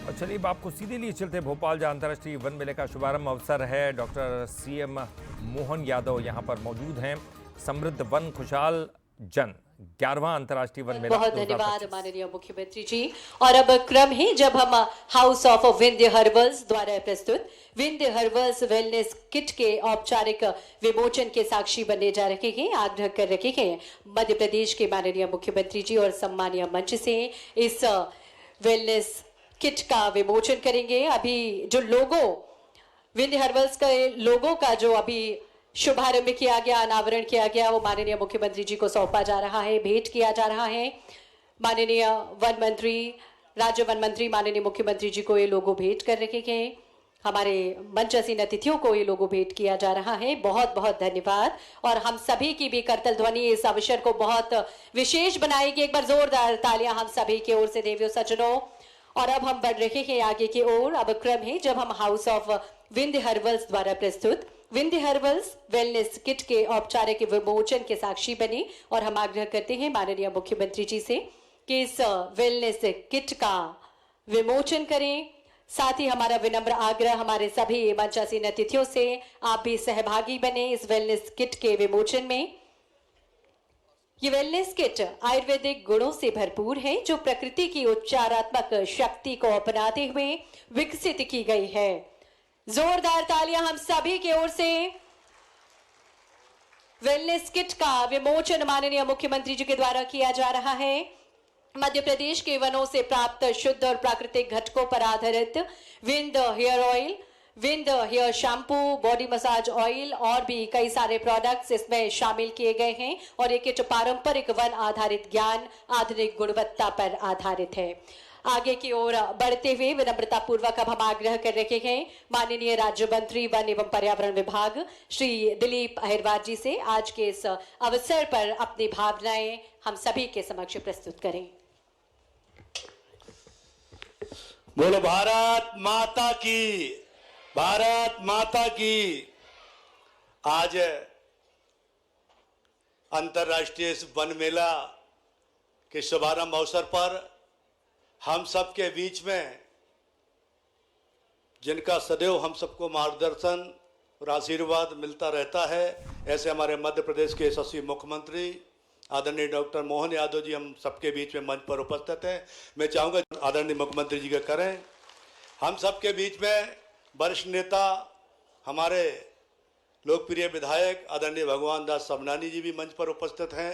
और चलिए अब आपको सीधे लिए चलते भोपाल, जहां अंतर्राष्ट्रीय वन मेले का शुभारंभ अवसर है। डॉक्टर सीएम मोहन यादव यहां पर मौजूद हैं। समृद्ध वन खुशहाल जन 11वां अंतर्राष्ट्रीय वन मेला बहुत धन्यवाद माननीय मुख्यमंत्री जी। और अब क्रम है जब हम हाउस ऑफ विंध्य हर्बल्स द्वारा प्रस्तुत विंध्य हर्बल्स वेलनेस किट के औपचारिक विमोचन के साक्षी बनने जा रहे हैं। आग्रह कर रखे हैं मध्य प्रदेश के माननीय मुख्यमंत्री जी और सम्मानीय मंच से इस वेलनेस किट का विमोचन करेंगे। अभी जो लोगो विंध्य हर्बल्स के लोगों का जो अभी शुभारंभ किया गया, अनावरण किया गया, वो माननीय मुख्यमंत्री जी को सौंपा जा रहा है, भेंट किया जा रहा है। माननीय वन मंत्री, राज्य वन मंत्री माननीय मुख्यमंत्री जी को ये लोगो भेंट कर रखे हैं। हमारे मंचासीन अतिथियों को ये लोगो भेंट किया जा रहा है। बहुत बहुत धन्यवाद। और हम सभी की भी करतल ध्वनि इस अवसर को बहुत विशेष बनाएगी। एक बार जोरदार तालियां हम सभी की ओर से देवियों सज्जनों। और अब हम बढ़ रहे हैं आगे की ओर। अब क्रम है जब हम हाउस ऑफ विंध्य हर्बल्स द्वारा प्रस्तुत विंध्य हर्बल्स वेलनेस किट के औपचारिक विमोचन के साक्षी बने। और हम आग्रह करते हैं माननीय मुख्यमंत्री जी से कि इस वेलनेस किट का विमोचन करें। साथ ही हमारा विनम्र आग्रह हमारे सभी मंचासीन अतिथियों से, आप भी सहभागी बने इस वेलनेस किट के विमोचन में। ये वेलनेस किट आयुर्वेदिक गुणों से भरपूर है, जो प्रकृति की उपचारात्मक शक्ति को अपनाते हुए विकसित की गई है। जोरदार तालियां हम सभी की ओर से। वेलनेस किट का विमोचन माननीय मुख्यमंत्री जी के द्वारा किया जा रहा है। मध्य प्रदेश के वनों से प्राप्त शुद्ध और प्राकृतिक घटकों पर आधारित विंद हेयर ऑयल, विंद hair shampoo, body massage oil और भी कई सारे प्रोडक्ट्स इसमें शामिल किए गए हैं। और ये किट पारंपरिक वन आधारित ज्ञान, आधुनिक गुणवत्ता पर आधारित है। आगे की ओर बढ़ते हुए विनम्रता पूर्वक अब हम आग्रह कर रहे हैं माननीय राज्य मंत्री वन एवं पर्यावरण विभाग श्री दिलीप अहिरवार जी से आज के इस अवसर पर अपनी भावनाएं हम सभी के समक्ष प्रस्तुत करें। बोलो भारत माता की, भारत माता की। आज अंतर्राष्ट्रीय वन मेला के शुभारंभ अवसर पर हम सबके बीच में, जिनका सदैव हम सबको मार्गदर्शन और आशीर्वाद मिलता रहता है, ऐसे हमारे मध्य प्रदेश के यशस्वी मुख्यमंत्री आदरणीय डॉक्टर मोहन यादव जी हम सबके बीच में मंच पर उपस्थित हैं। मैं चाहूँगा आदरणीय मुख्यमंत्री जी का करें। हम सबके बीच में वरिष्ठ नेता, हमारे लोकप्रिय विधायक आदरणीय भगवान दास सबनानी जी भी मंच पर उपस्थित हैं।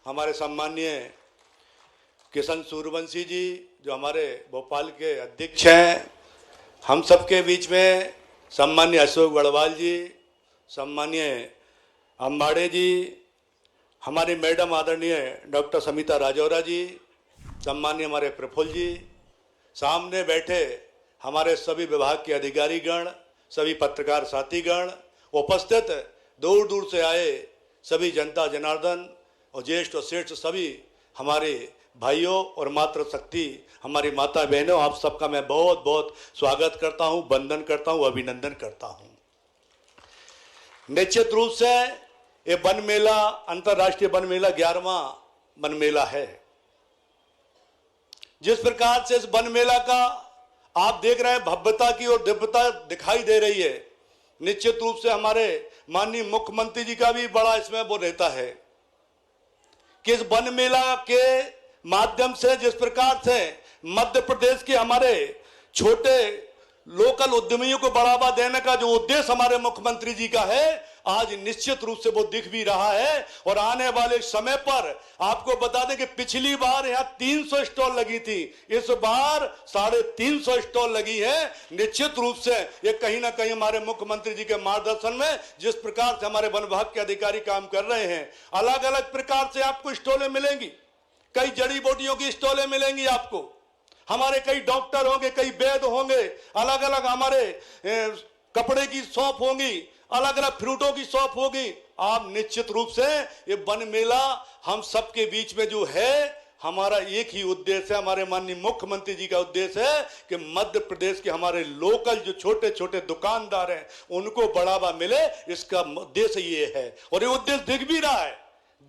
हमारे सम्माननीय किशन सूर्यवंशी जी जो हमारे भोपाल के अध्यक्ष हैं। हम सबके बीच में सम्माननीय अशोक गढ़वाल जी, सम्माननीय अंबाड़े जी, हमारी मैडम आदरणीय डॉक्टर समिता राजौरा जी, सम्माननीय हमारे प्रफुल्ल जी, सामने बैठे हमारे सभी विभाग के अधिकारीगण, सभी पत्रकार साथीगण, उपस्थित दूर दूर से आए सभी जनता जनार्दन और ज्येष्ठ और श्रेष्ठ सभी हमारे भाइयों और मातृशक्ति हमारी माता बहनों, आप सबका मैं बहुत बहुत स्वागत करता हूं, वंदन करता हूं, अभिनंदन करता हूं। निश्चित रूप से ये वन मेला, अंतर्राष्ट्रीय वन मेला 11वां वन मेला है। जिस प्रकार से इस वन मेला का आप देख रहे हैं भव्यता की और दिव्यता दिखाई दे रही है, निश्चित रूप से हमारे माननीय मुख्यमंत्री जी का भी बड़ा इसमें वो रहता है कि इस वन मेला के माध्यम से जिस प्रकार से मध्य प्रदेश के हमारे छोटे लोकल उद्यमियों को बढ़ावा देने का जो उद्देश्य हमारे मुख्यमंत्री जी का है, आज निश्चित रूप से वो दिख भी रहा है। और आने वाले समय पर आपको बता दें कि पिछली बार यहाँ 300 स्टॉल लगी थी, इस बार 350 स्टॉल लगी है। निश्चित रूप से ये कहीं ना कहीं हमारे मुख्यमंत्री जी के मार्गदर्शन में जिस प्रकार से हमारे वन विभाग के अधिकारी काम कर रहे हैं, अलग अलग प्रकार से आपको स्टॉलें मिलेंगी, कई जड़ी बूटियों की स्टॉलें मिलेंगी आपको, हमारे कई डॉक्टर होंगे, कई वैद्य होंगे, अलग अलग हमारे कपड़े की शॉप होंगी, अलग अलग फ्रूटों की शॉप होगी। आप निश्चित रूप से ये वन मेला हम सबके बीच में जो है, हमारा एक ही उद्देश्य है, हमारे माननीय मुख्यमंत्री जी का उद्देश्य है कि मध्य प्रदेश के हमारे लोकल जो छोटे छोटे दुकानदार हैं उनको बढ़ावा मिले, इसका उद्देश्य ये है। और ये उद्देश्य दिख भी रहा है,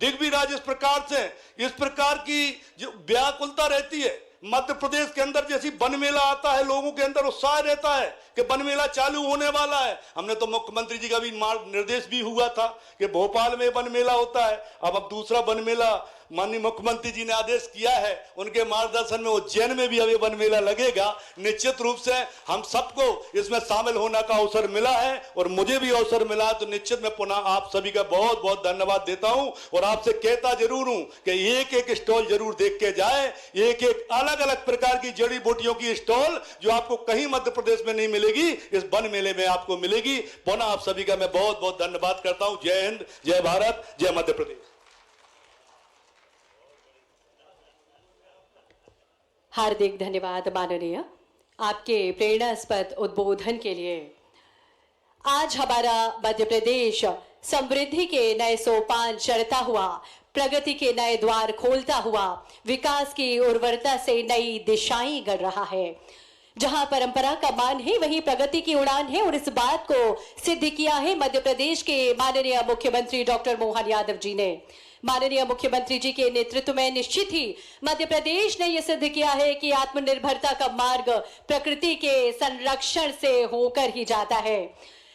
जिस प्रकार से इस प्रकार की जो व्याकुलता रहती है, मध्य प्रदेश के अंदर जैसी वन मेला आता है, लोगों के अंदर उत्साह रहता है कि वन मेला चालू होने वाला है। हमने तो मुख्यमंत्री जी का भी निर्देश भी हुआ था कि भोपाल में वन मेला होता है। अब दूसरा वन मेला माननीय मुख्यमंत्री जी ने आदेश किया है, उनके मार्गदर्शन में उज्जैन में भी अभी वन मेला लगेगा। निश्चित रूप से हम सबको इसमें शामिल होने का अवसर मिला है और मुझे भी अवसर मिला है, तो निश्चित मैं पुनः आप सभी का बहुत बहुत धन्यवाद देता हूं और आपसे कहता जरूर हूं कि एक एक स्टॉल जरूर देख के जाए, एक एक अलग अलग प्रकार की जड़ी बूटियों की स्टॉल जो आपको कहीं मध्य प्रदेश में नहीं मिलेगी, इस वन मेले में आपको मिलेगी। पुनः आप सभी का मैं बहुत बहुत धन्यवाद करता हूं। जय हिंद, जय भारत, जय मध्य प्रदेश। हार्दिक धन्यवाद माननीय, आपके प्रेरणास्पद उद्बोधन के लिए। आज हमारा मध्य प्रदेश समृद्धि के नए सोपान चढ़ता हुआ, प्रगति के नए द्वार खोलता हुआ, विकास की उर्वरता से नई दिशाएं गढ़ रहा है। जहां परंपरा का मान है वहीं प्रगति की उड़ान है और इस बात को सिद्ध किया है मध्य प्रदेश के माननीय मुख्यमंत्री डॉक्टर मोहन यादव जी ने। माननीय मुख्यमंत्री जी के नेतृत्व में निश्चित ही मध्य प्रदेश ने यह सिद्ध किया है कि आत्मनिर्भरता का मार्ग प्रकृति के संरक्षण से होकर ही जाता है।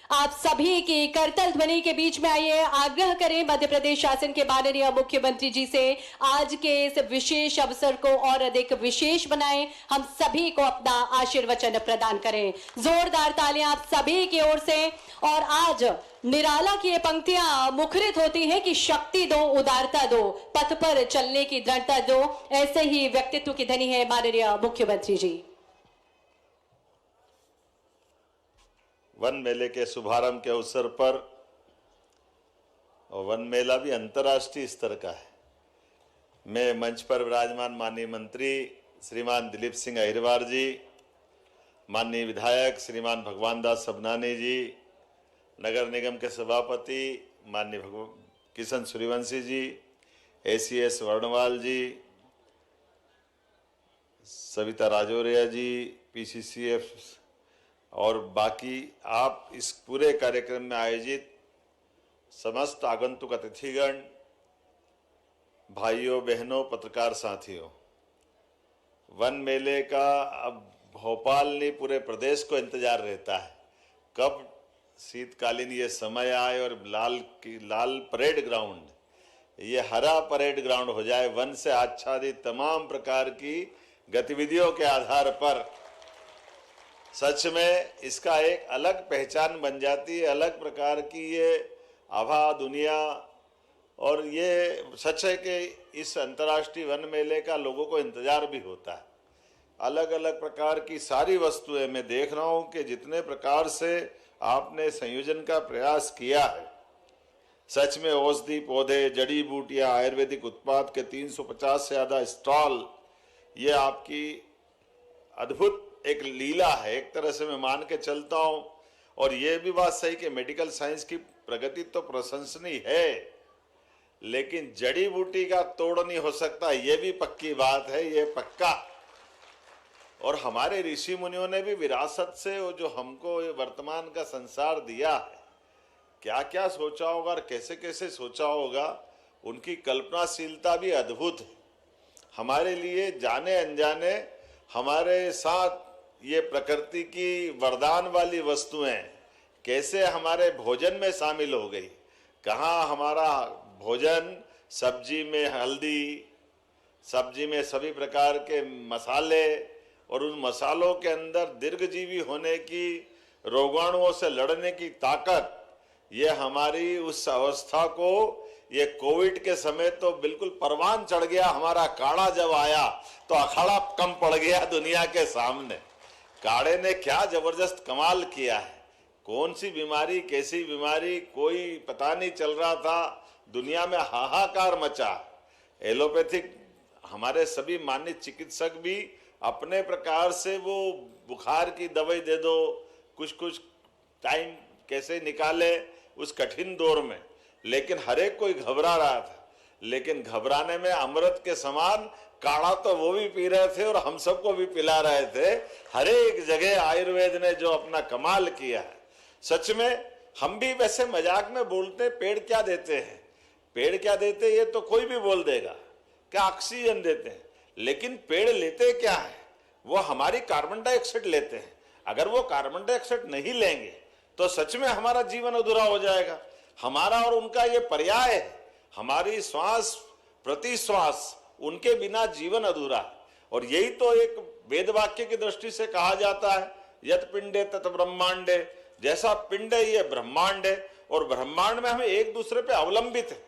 आप सभी की करतल ध्वनि के बीच में आइए, आग्रह करें मध्य प्रदेश शासन के माननीय मुख्यमंत्री जी से आज के इस विशेष अवसर को और अधिक विशेष बनाएं, हम सभी को अपना आशीर्वचन प्रदान करें। जोरदार तालियां आप सभी की ओर से। और आज निराला की ये पंक्तियां मुखरित होती हैं कि शक्ति दो, उदारता दो, पथ पर चलने की दृढ़ता दो। ऐसे ही व्यक्तित्व की धनी है माननीय मुख्यमंत्री जी। वन मेले के शुभारंभ के अवसर पर, और वन मेला भी अंतर्राष्ट्रीय स्तर का है, मैं मंच पर विराजमान माननीय मंत्री श्रीमान दिलीप सिंह अहिरवार जी, माननीय विधायक श्रीमान भगवान दास सबनानी जी, नगर निगम के सभापति माननीय किशन सूर्यवंशी जी, ACS वर्णवाल जी, सविता राजौरिया जी, PCCF और बाकी आप इस पूरे कार्यक्रम में आयोजित समस्त आगंतुक अतिथिगण, भाइयों बहनों, पत्रकार साथियों, वन मेले का अब भोपाल नहीं पूरे प्रदेश को इंतजार रहता है कब शीतकालीन ये समय आए और लाल परेड ग्राउंड, ये हरा परेड ग्राउंड हो जाए। वन से आच्छादित तमाम प्रकार की गतिविधियों के आधार पर सच में इसका एक अलग पहचान बन जाती है, अलग प्रकार की ये आभा दुनिया। और ये सच है कि इस अंतर्राष्ट्रीय वन मेले का लोगों को इंतजार भी होता है। अलग अलग प्रकार की सारी वस्तुएं मैं देख रहा हूं कि जितने प्रकार से आपने संयोजन का प्रयास किया है, सच में औषधि पौधे, जड़ी बूटियां, आयुर्वेदिक उत्पाद के 350 से ज्यादा स्टॉल, ये आपकी अद्भुत एक लीला है, एक तरह से मैं मान के चलता हूं। और ये भी बात सही कि मेडिकल साइंस की प्रगति तो प्रशंसनीय है, लेकिन जड़ी बूटी का तोड़ नहीं हो सकता, ये भी पक्की बात है, ये पक्का। और हमारे ऋषि मुनियों ने भी विरासत से वो जो हमको वर्तमान का संसार दिया है, क्या क्या सोचा होगा और कैसे कैसे सोचा होगा, उनकी कल्पनाशीलता भी अद्भुत है। हमारे लिए जाने अनजाने हमारे साथ ये प्रकृति की वरदान वाली वस्तुएं कैसे हमारे भोजन में शामिल हो गई। कहाँ हमारा भोजन, सब्जी में हल्दी, सब्जी में सभी प्रकार के मसाले, और उन मसालों के अंदर दीर्घजीवी होने की, रोगाणुओं से लड़ने की ताकत, ये हमारी उस अवस्था को, ये कोविड के समय तो बिल्कुल परवान चढ़ गया। हमारा काढ़ा जब आया तो अखाड़ा कम पड़ गया दुनिया के सामने। काढ़े ने क्या जबरदस्त कमाल किया है, कौन सी बीमारी, कैसी बीमारी, कोई पता नहीं चल रहा था, दुनिया में हाहाकार मचा। एलोपैथिक हमारे सभी मान्य चिकित्सक भी अपने प्रकार से वो बुखार की दवाई दे दो, कुछ कुछ टाइम कैसे निकाले उस कठिन दौर में, लेकिन हर एक कोई घबरा रहा था। लेकिन घबराने में अमृत के समान काढ़ा तो वो भी पी रहे थे और हम सबको भी पिला रहे थे। हर एक जगह आयुर्वेद ने जो अपना कमाल किया है, सच में हम भी वैसे मजाक में बोलते पेड़ क्या देते हैं, पेड़ क्या देते, ये तो कोई भी बोल देगा, क्या ऑक्सीजन देते हैं, लेकिन पेड़ लेते क्या है, वो हमारी कार्बन डाइऑक्साइड लेते हैं। अगर वो कार्बन डाइऑक्साइड नहीं लेंगे तो सच में हमारा जीवन अधूरा हो जाएगा। हमारा और उनका ये पर्याय है, हमारी श्वास प्रति श्वास, उनके बिना जीवन अधूरा है। और यही तो एक वेद वाक्य की दृष्टि से कहा जाता है, यत पिंडे तत ब्रह्मांडे, जैसा पिंड है ये ब्रह्मांड है। और ब्रह्मांड में हम एक दूसरे पे अवलंबित है,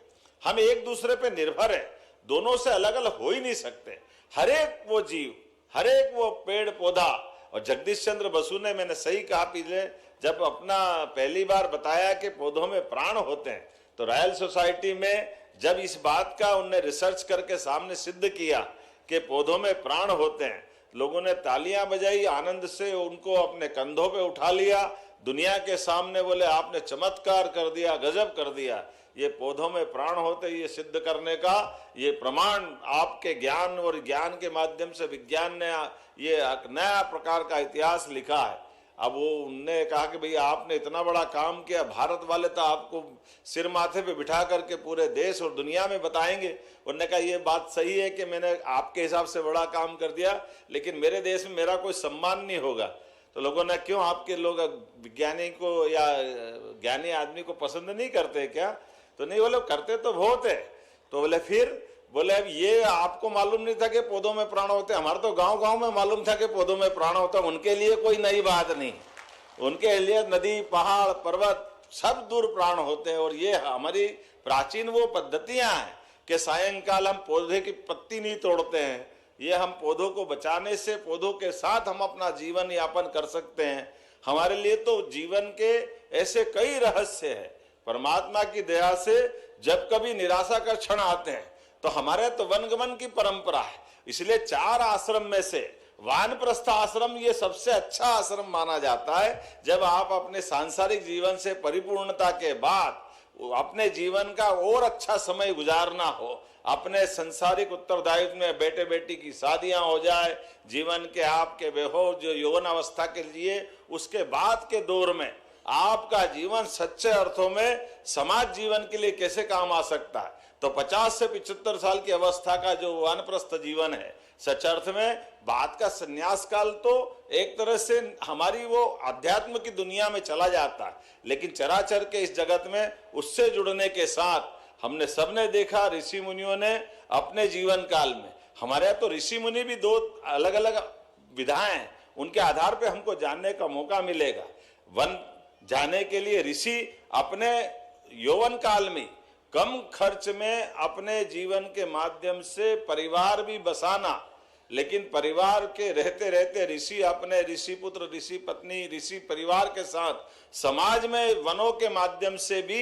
हम एक दूसरे पे निर्भर है, दोनों से अलग अलग हो ही नहीं सकते। हर एक वो जीव, हर एक वो पेड़ पौधा। और जगदीश चंद्र बसु ने, मैंने सही कहा पिछले, जब अपना पहली बार बताया कि पौधों में प्राण होते हैं, तो रॉयल सोसाइटी में जब इस बात का उनने रिसर्च करके सामने सिद्ध किया कि पौधों में प्राण होते हैं, लोगों ने तालियां बजाई, आनंद से उनको अपने कंधों पे उठा लिया, दुनिया के सामने बोले आपने चमत्कार कर दिया, गजब कर दिया। ये पौधों में प्राण होते, ये सिद्ध करने का ये प्रमाण आपके ज्ञान और ज्ञान के माध्यम से विज्ञान ने ये एक नया प्रकार का इतिहास लिखा है। अब वो उनने कहा कि भैया आपने इतना बड़ा काम किया, भारत वाले तो आपको सिर माथे पे बिठा करके पूरे देश और दुनिया में बताएंगे। उन्होंने कहा ये बात सही है कि मैंने आपके हिसाब से बड़ा काम कर दिया, लेकिन मेरे देश में मेरा कोई सम्मान नहीं होगा। तो लोगों ने, क्यों आपके लोग विज्ञानी को या ज्ञानी आदमी को पसंद नहीं करते क्या? तो नहीं, बोले करते तो बहुत है। तो बोले फिर, बोले अब ये आपको मालूम नहीं था कि पौधों में प्राण होते, हमारे तो गांव गांव में मालूम था कि पौधों में प्राण होता। उनके लिए कोई नई बात नहीं, उनके लिए नदी पहाड़ पर्वत सब दूर प्राण होते हैं। और ये हमारी प्राचीन वो पद्धतियां हैं कि सायंकाल हम पौधे की पत्ती नहीं तोड़ते हैं, ये हम पौधों को बचाने से, पौधों के साथ हम अपना जीवन यापन कर सकते हैं। हमारे लिए तो जीवन के ऐसे कई रहस्य हैं। परमात्मा की दया से जब कभी निराशा का क्षण आते हैं तो हमारे तो वनगमन की परंपरा है, इसलिए 4 आश्रम में से वानप्रस्थ आश्रम ये सबसे अच्छा आश्रम माना जाता है। जब आप अपने सांसारिक जीवन से परिपूर्णता के बाद अपने जीवन का और अच्छा समय गुजारना हो, अपने संसारिक उत्तरदायित्व में बेटे बेटी की शादियां हो जाए, जीवन के आपके बेहो जो यौवन अवस्था के लिए, उसके बाद के दौर में आपका जीवन सच्चे अर्थों में समाज जीवन के लिए कैसे काम आ सकता है। तो 50 से 75 साल की अवस्था का जो वानप्रस्थ जीवन है, सच अर्थ में बाद का संन्यास काल तो एक तरह से हमारी वो अध्यात्म की दुनिया में चला जाता है। लेकिन चराचर के इस जगत में उससे जुड़ने के साथ हमने सबने देखा, ऋषि मुनियों ने अपने जीवन काल में, हमारे यहाँ तो ऋषि मुनि भी 2 अलग अलग विधाएं हैं, उनके आधार पे हमको जानने का मौका मिलेगा। वन जाने के लिए ऋषि अपने यौवन काल में कम खर्च में अपने जीवन के माध्यम से परिवार भी बसाना, लेकिन परिवार के रहते रहते ऋषि अपने ऋषि पुत्र, ऋषि पत्नी, ऋषि परिवार के साथ समाज में वनों के माध्यम से भी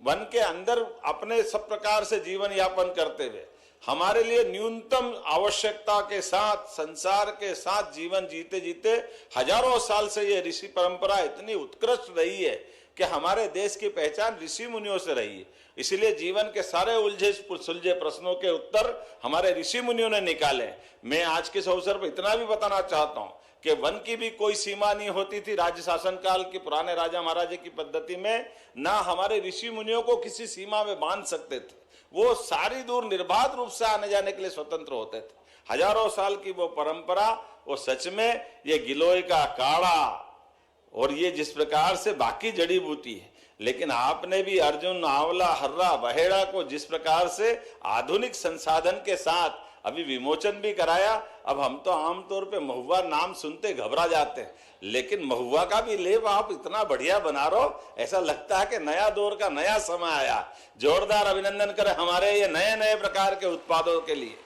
वन के अंदर अपने सब प्रकार से जीवन यापन करते हुए हमारे लिए न्यूनतम आवश्यकता के साथ संसार के साथ जीवन जीते जीते हजारों साल से ये ऋषि परंपरा इतनी उत्कृष्ट रही है कि हमारे देश की पहचान ऋषि मुनियों से रही है। इसीलिए जीवन के सारे उलझे सुलझे प्रश्नों के उत्तर हमारे ऋषि मुनियों ने निकाले। मैं आज के इस अवसर पर इतना भी बताना चाहता हूं कि वन की भी कोई सीमा नहीं होती थी। राज्य शासन काल के पुराने राजा महाराजे की पद्धति में ना हमारे ऋषि मुनियों को किसी सीमा में बांध सकते थे, वो सारी दूर निर्बाध रूप से आने जाने के लिए स्वतंत्र होते थे। हजारों साल की वो परंपरा, वो सच में ये गिलोय का काढ़ा और ये जिस प्रकार से बाकी जड़ी बूटी है, लेकिन आपने भी अर्जुन, आंवला, हर्रा, बहेड़ा को जिस प्रकार से आधुनिक संसाधन के साथ अभी विमोचन भी कराया। अब हम तो आमतौर पे महुआ नाम सुनते घबरा जाते हैं, लेकिन महुआ का भी लेप आप इतना बढ़िया बना रहो, ऐसा लगता है कि नया दौर का नया समय आया। जोरदार अभिनंदन करें हमारे ये नए नए प्रकार के उत्पादों के लिए।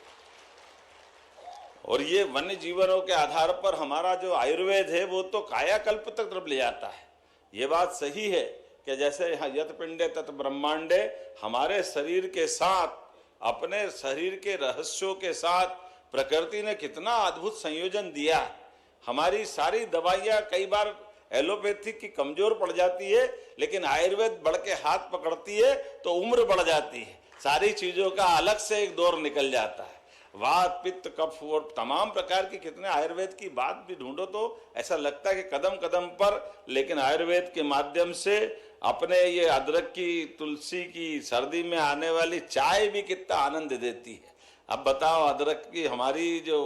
और ये वन्य जीवनों के आधार पर हमारा जो आयुर्वेद है वो तो कायाकल्प तक तरफ ले जाता है। ये बात सही है कि जैसे यहाँ यत पिंडे तत ब्रह्मांडे, हमारे शरीर के साथ, अपने शरीर के रहस्यों के साथ प्रकृति ने कितना अद्भुत संयोजन दिया है। हमारी सारी दवाइयाँ कई बार एलोपैथिक की कमजोर पड़ जाती है, लेकिन आयुर्वेद बढ़ के हाथ पकड़ती है तो उम्र बढ़ जाती है। सारी चीजों का अलग से एक दौर निकल जाता है। वात, पित्त, कफ और तमाम प्रकार की कितने आयुर्वेद की बात भी ढूंढो तो ऐसा लगता है कि कदम कदम पर, लेकिन आयुर्वेद के माध्यम से अपने ये अदरक की, तुलसी की, सर्दी में आने वाली चाय भी कितना आनंद देती है। अब बताओ, अदरक की हमारी जो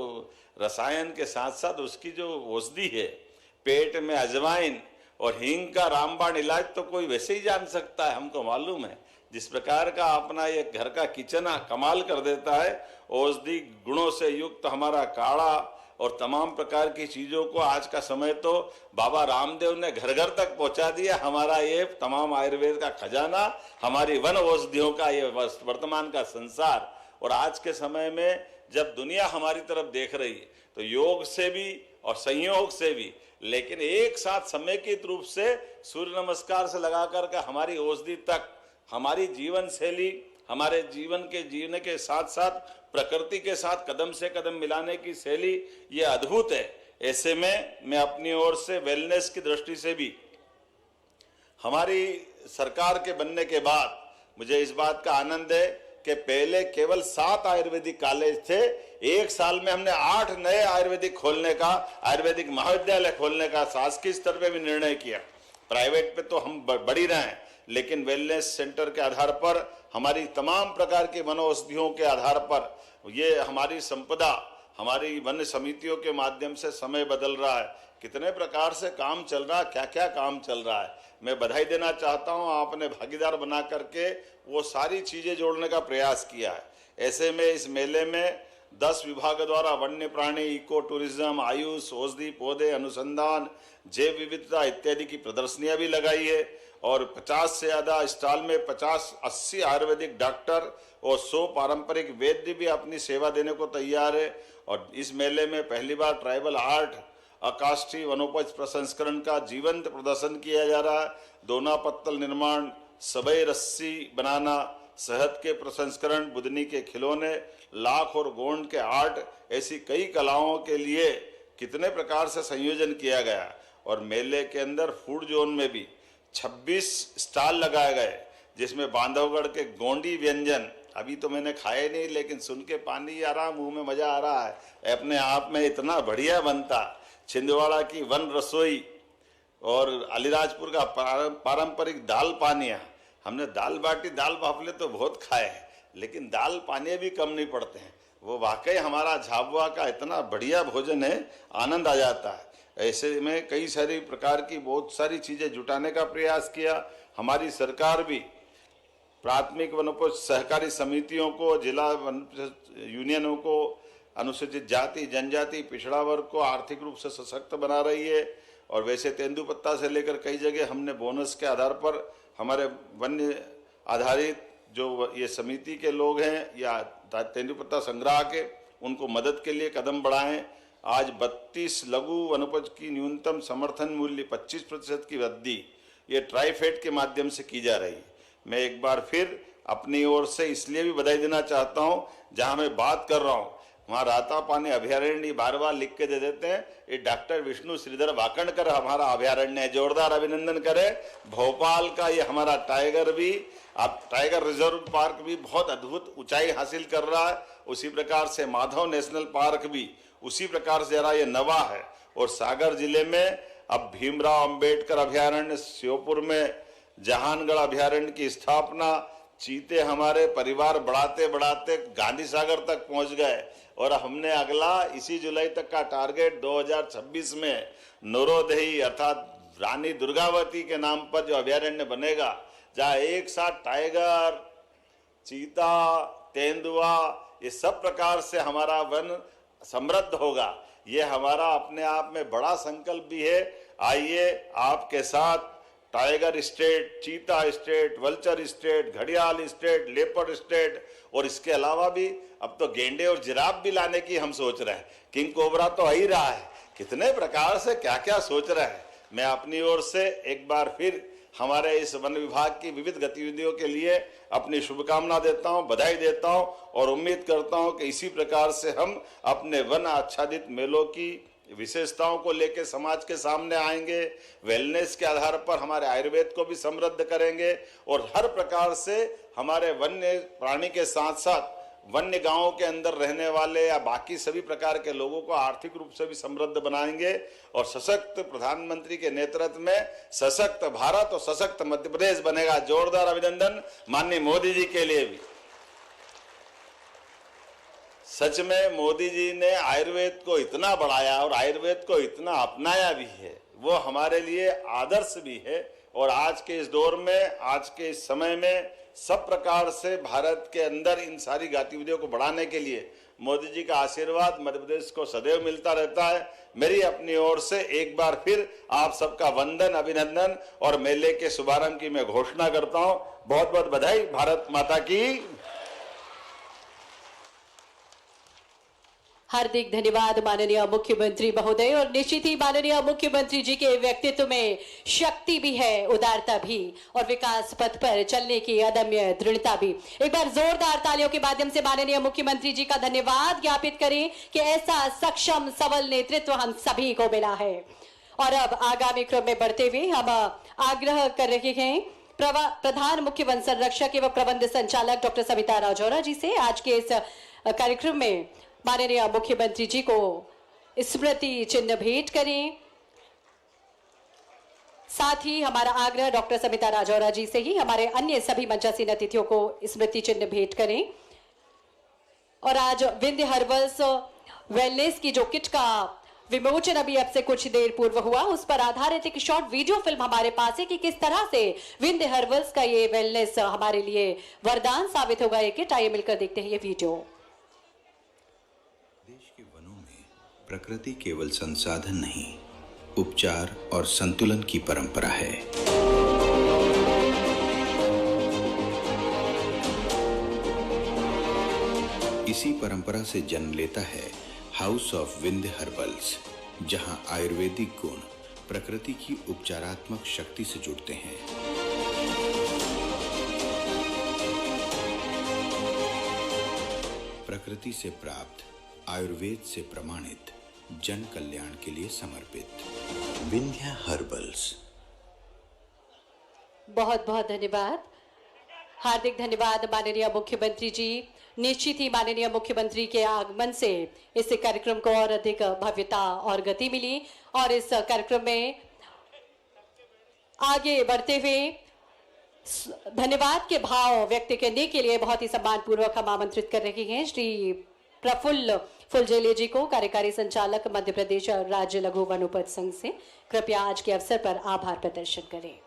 रसायन के साथ साथ उसकी जो औषधि है, पेट में अजवाइन और हींग का रामबाण इलाज तो कोई वैसे ही जान सकता है, हमको मालूम है। जिस प्रकार का अपना ये घर का किचन कमाल कर देता है, औषधि गुणों से युक्त हमारा काढ़ा और तमाम प्रकार की चीजों को आज का समय तो बाबा रामदेव ने घर घर तक पहुंचा दिया। हमारा ये तमाम आयुर्वेद का खजाना, हमारी वन औषधियों का ये वर्तमान का संसार। और आज के समय में जब दुनिया हमारी तरफ देख रही है तो योग से भी और संयोग से भी, लेकिन एक साथ समेकित रूप से सूर्य नमस्कार से लगा करके हमारी औषधि तक, हमारी जीवन शैली, हमारे जीवन के जीने के साथ साथ प्रकृति के साथ कदम से कदम मिलाने की शैली, ये अद्भुत है। ऐसे में मैं अपनी ओर से वेलनेस की दृष्टि से भी, हमारी सरकार के बनने के बाद मुझे इस बात का आनंद है कि पहले केवल 7 आयुर्वेदिक कॉलेज थे, एक साल में हमने 8 नए आयुर्वेदिक खोलने का, आयुर्वेदिक महाविद्यालय खोलने का शासकीय स्तर पे भी निर्णय किया। प्राइवेट पे तो हम बढ़ ही रहे हैं, लेकिन वेलनेस सेंटर के आधार पर, हमारी तमाम प्रकार की वन औषधियों के आधार पर, ये हमारी संपदा, हमारी वन समितियों के माध्यम से समय बदल रहा है। कितने प्रकार से काम चल रहा है, क्या क्या काम चल रहा है। मैं बधाई देना चाहता हूं, आपने भागीदार बना करके वो सारी चीजें जोड़ने का प्रयास किया है। ऐसे में इस मेले में 10 विभाग द्वारा वन्य प्राणी, इको टूरिज्म, आयुष, औषधि, पौधे, अनुसंधान, जैव विविधता इत्यादि की प्रदर्शनियां भी लगाई है। और 50 से ज्यादा स्टॉल में 50-80 आयुर्वेदिक डॉक्टर और 100 पारंपरिक वैद्य भी अपनी सेवा देने को तैयार है। और इस मेले में पहली बार ट्राइबल आर्ट, अकाष्ठी वनोपज प्रसंस्करण का जीवंत प्रदर्शन किया जा रहा है। दोना पत्तल निर्माण, सबई रस्सी बनाना, शहद के प्रसंस्करण, बुदनी के खिलौने, लाख और गोंड के आर्ट, ऐसी कई कलाओं के लिए कितने प्रकार से संयोजन किया गया। और मेले के अंदर फूड जोन में भी 26 स्टॉल लगाए गए, जिसमें बांधवगढ़ के गोंडी व्यंजन, अभी तो मैंने खाए नहीं, लेकिन सुन के पानी आ रहा, मुंह में मजा आ रहा है, अपने आप में इतना बढ़िया बनता। छिंदवाड़ा की वन रसोई और अलीराजपुर का पारंपरिक दाल पानिया, हमने दाल बाटी, दाल बाफले तो बहुत खाए हैं, लेकिन दाल पानिया भी कम नहीं पड़ते हैं। वो वाकई हमारा झाबुआ का इतना बढ़िया भोजन है, आनंद आ जाता है। ऐसे में कई सारी प्रकार की बहुत सारी चीजें जुटाने का प्रयास किया। हमारी सरकार भी प्राथमिक वनोपज सहकारी समितियों को, जिला वन यूनियनों को, अनुसूचित जाति, जनजाति, पिछड़ा वर्ग को आर्थिक रूप से सशक्त बना रही है। और वैसे तेंदुपत्ता से लेकर कई जगह हमने बोनस के आधार पर हमारे वन्य आधारित जो ये समिति के लोग हैं या तेंदुपत्ता संग्रह के, उनको मदद के लिए कदम बढ़ाएं। आज 32 लघु वनोपज की न्यूनतम समर्थन मूल्य 25% की वृद्धि ये ट्राइफेड के माध्यम से की जा रही है। मैं एक बार फिर अपनी ओर से इसलिए भी बधाई देना चाहता हूं, जहां मैं बात कर रहा हूं वहां रातापानी अभयारण्य बार-बार लिख के दे देते हैं। ये डॉक्टर विष्णु श्रीधर वाकणकर हमारा अभयारण्य है, जोरदार अभिनंदन करें। भोपाल का ये हमारा टाइगर भी, अब टाइगर रिजर्व पार्क भी बहुत अद्भुत ऊंचाई हासिल कर रहा है। उसी प्रकार से माधव नेशनल पार्क भी उसी प्रकार से जरा ये नवा है। और सागर जिले में अब भीमराव अंबेडकर अभयारण्य, श्योपुर में जहानगढ़ अभयारण्य की स्थापना, चीते हमारे परिवार बढ़ाते बढ़ाते गांधी सागर तक पहुंच गए। और हमने अगला इसी जुलाई तक का टारगेट 2026 में नौरोदही अर्थात रानी दुर्गावती के नाम पर जो अभयारण्य बनेगा, जहाँ एक साथ टाइगर, चीता, तेंदुआ, ये सब प्रकार से हमारा वन समृद्ध होगा। ये हमारा अपने आप में बड़ा संकल्प भी है। आइए आपके साथ टाइगर स्टेट, चीता स्टेट, वल्चर स्टेट, घड़ियाल स्टेट, लेपर्ड स्टेट, और इसके अलावा भी अब तो गेंडे और जिराफ भी लाने की हम सोच रहे हैं। किंग कोबरा तो आ ही रहा है, कितने प्रकार से क्या क्या सोच रहे हैं। मैं अपनी ओर से एक बार फिर हमारे इस वन विभाग की विविध गतिविधियों के लिए अपनी शुभकामना देता हूं, बधाई देता हूं और उम्मीद करता हूं कि इसी प्रकार से हम अपने वन आच्छादित मेलों की विशेषताओं को लेकर समाज के सामने आएंगे। वेलनेस के आधार पर हमारे आयुर्वेद को भी समृद्ध करेंगे और हर प्रकार से हमारे वन्य प्राणी के साथ साथ वन्य गांवों के अंदर रहने वाले या बाकी सभी प्रकार के लोगों को आर्थिक रूप से भी समृद्ध बनाएंगे। और सशक्त प्रधानमंत्री के नेतृत्व में सशक्त भारत और सशक्त मध्य प्रदेश बनेगा। जोरदार अभिनंदन माननीय मोदी जी के लिए भी। सच में मोदी जी ने आयुर्वेद को इतना बढ़ाया और आयुर्वेद को इतना अपनाया भी है, वो हमारे लिए आदर्श भी है। और आज के इस दौर में, आज के इस समय में सब प्रकार से भारत के अंदर इन सारी गतिविधियों को बढ़ाने के लिए मोदी जी का आशीर्वाद मध्य प्रदेश को सदैव मिलता रहता है। मेरी अपनी ओर से एक बार फिर आप सबका वंदन, अभिनंदन और मेले के शुभारंभ की मैं घोषणा करता हूं। बहुत बहुत बधाई। भारत माता की। हार्दिक धन्यवाद माननीय मुख्यमंत्री महोदय। और निश्चित ही माननीय मुख्यमंत्री जी के व्यक्तित्व में शक्ति भी है, उदारता भी, और विकास पथ पर चलने की अदम्य दृढ़ता भी। एक बार जोरदार तालियों के माध्यम से माननीय मुख्यमंत्री जी का धन्यवाद ज्ञापित करें कि ऐसा सक्षम सबल नेतृत्व हम सभी को मिला है। और अब आगामी क्रम में बढ़ते हुए हम आग्रह कर रहे हैं प्रधान मुख्य वन संरक्षक एवं प्रबंध संचालक डॉक्टर सविता राजौरा जी से आज के इस कार्यक्रम में माननीय मुख्यमंत्री जी को स्मृति चिन्ह भेंट करें। साथ ही हमारा आग्रह डॉक्टर सविता राजौरा जी से ही हमारे अन्य सभी मंचासीन अतिथियों को स्मृति चिन्ह भेंट करें। और आज विंध्य हर्बल्स वेलनेस की जो किट का विमोचन अभी अब से कुछ देर पूर्व हुआ, उस पर आधारित एक शॉर्ट वीडियो फिल्म हमारे पास है कि किस तरह से विंध्य हर्बल्स का ये वेलनेस हमारे लिए वरदान साबित होगा। ये किट, आइए मिलकर देखते हैं ये वीडियो। देश के वनों में प्रकृति केवल संसाधन नहीं, उपचार और संतुलन की परंपरा है। इसी परंपरा से जन्म लेता है हाउस ऑफ विंध्य हर्बल्स, जहां आयुर्वेदिक गुण प्रकृति की उपचारात्मक शक्ति से जुड़ते हैं। प्रकृति से प्राप्त, आयुर्वेद से प्रमाणित, जन कल्याण के लिए समर्पित विंध्य हर्बल्स। बहुत बहुत धन्यवाद, हार्दिक धन्यवाद माननीय मुख्यमंत्री जी। निश्चित ही माननीय मुख्यमंत्री के आगमन से इस कार्यक्रम को और अधिक भव्यता और गति मिली। और इस कार्यक्रम में आगे बढ़ते हुए धन्यवाद के भाव व्यक्त करने के लिए बहुत ही सम्मानपूर्वक हम आमंत्रित कर रहे हैं श्री प्रफुल्ल फुलझेले जी को, कार्यकारी संचालक मध्य प्रदेश राज्य लघु वनोपज संघ से। कृपया आज के अवसर पर आभार प्रदर्शन करें।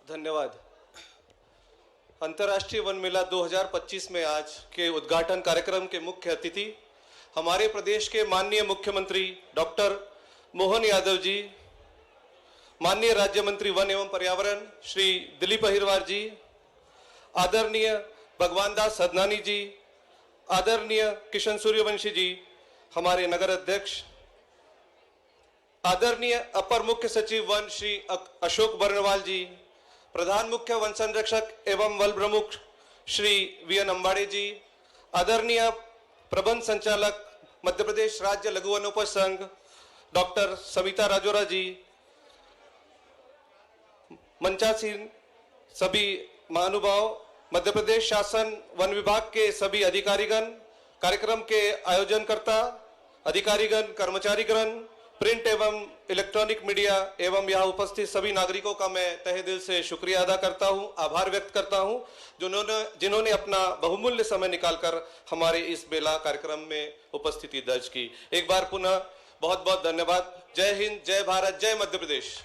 धन्यवाद। अंतर्राष्ट्रीय वन मेला 2025 में आज के उद्घाटन कार्यक्रम के मुख्य अतिथि हमारे प्रदेश के माननीय मुख्यमंत्री डॉक्टर मोहन यादव जी, माननीय राज्य मंत्री वन एवं पर्यावरण श्री दिलीप अहिरवार जी, आदरणीय भगवान दास सदनानी जी, आदरणीय किशन सूर्यवंशी जी, हमारे नगर अध्यक्ष, आदरणीय अपर मुख्य सचिव वन श्री अशोक बर्णवाल जी, प्रधान मुख्य वन संरक्षक एवं वन प्रमुख श्री वीएन अंबाड़े जी, आदरणीय प्रबंध संचालक मध्य प्रदेश राज्य लघु वनोपज संघ डॉक्टर सविता राजौरा जी, मंचासीन सभी महानुभाव, मध्य प्रदेश शासन वन विभाग के सभी अधिकारीगण, कार्यक्रम के आयोजनकर्ता अधिकारीगण, कर्मचारीगण, प्रिंट एवं इलेक्ट्रॉनिक मीडिया एवं यहाँ उपस्थित सभी नागरिकों का मैं तहे दिल से शुक्रिया अदा करता हूँ, आभार व्यक्त करता हूँ जिन्होंने अपना बहुमूल्य समय निकालकर हमारे इस मेला कार्यक्रम में उपस्थिति दर्ज की। एक बार पुनः बहुत बहुत धन्यवाद। जय हिंद, जय भारत, जय मध्य प्रदेश।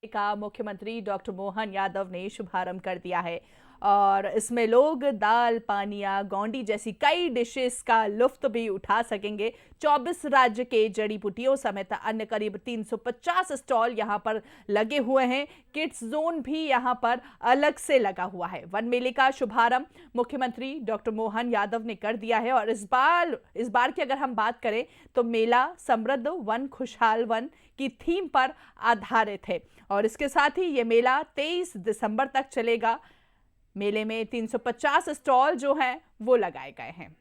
का मुख्यमंत्री डॉक्टर मोहन यादव ने शुभारंभ कर दिया है और इसमें लोग दाल, पानिया, गोंडी जैसी कई डिशेस का लुत्फ भी उठा सकेंगे। 24 राज्य के जड़ी बूटियों समेत अन्य करीब 350 स्टॉल यहां पर लगे हुए हैं। किड्स जोन भी यहां पर अलग से लगा हुआ है। वन मेले का शुभारंभ मुख्यमंत्री डॉक्टर मोहन यादव ने कर दिया है और इस बार की अगर हम बात करें तो मेला समृद्ध वन खुशहाल वन की थीम पर आधारित है और इसके साथ ही ये मेला 23 दिसंबर तक चलेगा। मेले में 350 स्टॉल जो हैं वो लगाए गए हैं।